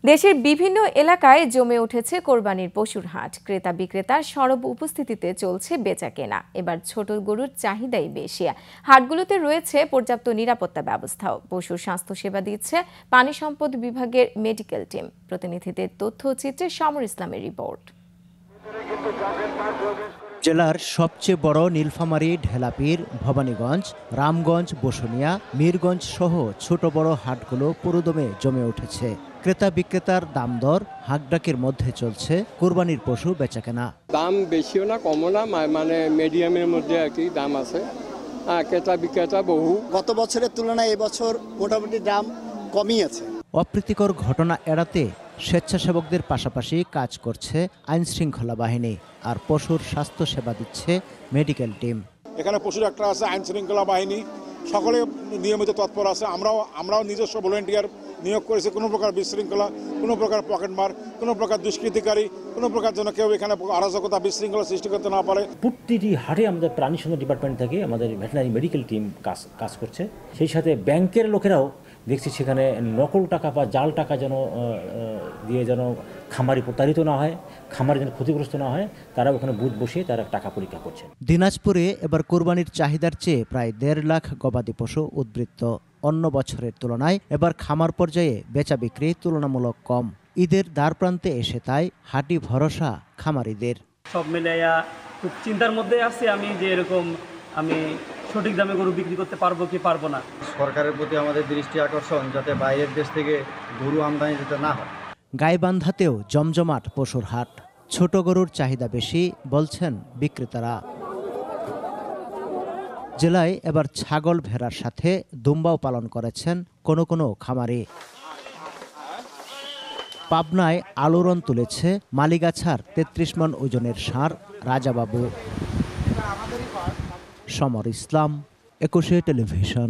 দেশের বিভিন্ন এলাকায় জমে উঠেছে কোরবানির পশুর হাট। ক্রেতা বিক্রেতার সরব উপস্থিতিতে চলছে বেচাকেনা। এবার ছোট গরুর চাহিদাই বেশি। হাটগুলোতে রয়েছে পর্যাপ্ত নিরাপত্তা ব্যবস্থাও। পশুর স্বাস্থ্যসেবা দিচ্ছে পানি সম্পদ বিভাগের মেডিকেল টিম। প্রতিনিধিদের তথ্য চিত্রে সমর ইসলামের রিপোর্ট। জেলার সবচেয়ে বড় নীলফামারী, ঢেলাপীর, ভবানীগঞ্জ, রামগঞ্জ, বসুনিয়া, মিরগঞ্জ সহ ছোট বড় হাটগুলো পুরোদমে জমে উঠেছে। ক্রেতা বিক্রেতার দাম দর হাঁকডাকের মধ্যে চলছে কোরবানির পশু বেচাকেনা। দাম বেশিও না কমও না, মানে মিডিয়ামের মধ্যে আর কি দাম আছে। ক্রেতা বিক্রেতা বহু। গত বছরের তুলনায় এবছর মোটামুটি দাম কমই আছে। অপ্রীতিকর ঘটনা এড়াতে স্বেচ্ছাসেবকদের পাশাপাশি কাজ করছে আইনশৃঙ্খলা বাহিনী, আর পশুর স্বাস্থ্য সেবা দিচ্ছে মেডিকেল টিম। এখানে পশু ডাক্তার আছে, আইনশৃঙ্খলা বাহিনী সকলে নিয়মিত তৎপর আছে। আমরাও নিজস্ব ভলেন্টিয়ার নিয়োগ করেছি। কোনো প্রকার বিশৃঙ্খলা, কোনো প্রকার পকেটমার, কোনো প্রকার দুষ্কৃতিকারী, কোনো প্রকার যেন কেউ এখানে অরাজকতা বিশৃঙ্খলা সৃষ্টি করতে না পারে। প্রতিটি হাটে আমাদের প্রাণী সম্পদ ডিপার্টমেন্ট থেকে আমাদের ভেটেরিনারি মেডিকেল টিম কাজ করছে। সেই সাথে ব্যাংকের লোকেরাও দেখছি সেখানে নকল টাকা বা জাল টাকা যেন দিয়ে যেন খামারি প্রতারিত না হয়, খামারি যেন ক্ষতিগ্রস্ত না হয়, তারা ওখানে বুথ বসিয়ে তারা টাকা পরীক্ষা করছে। দিনাজপুরে এবার কোরবানির চাহিদার চেয়ে প্রায় 1.5 লাখ গবাদি পশু উদ্বৃত্ত। অন্য বছরের তুলনায় এবার খামার পর্যায়ে বেচা বিক্রি তুলনামূলক কম। ঈদের দ্বারপ্রান্তে এসে তাই হাঁটি ভরসা খামারিদের। সব মিলাইয়া খুব চিন্তার মধ্যে আছি আমি, যে এরকম আমি সঠিক দামে গরু বিক্রি করতে পারবো কি পারবো না। সরকারের প্রতি আমাদের দৃষ্টি আকর্ষণ, যাতে বাইরের দেশ থেকে গরু আমদানি যাতে না হয়। গাইবান্ধাতেও জমজমাট পশুর হাট। ছোট গরুর চাহিদা বেশি বলছেন বিক্রেতারা। জেলায় এবার ছাগল, ভেড়ার সাথে দুম্বাও পালন করেছেন কোনো কোনো খামারি। পাবনায় আলোড়ন তুলেছে মালিগাছার 33 মণ ওজনের ষাঁড় রাজাবাবু। সমর ইসলাম, 21 টেলিভিশন।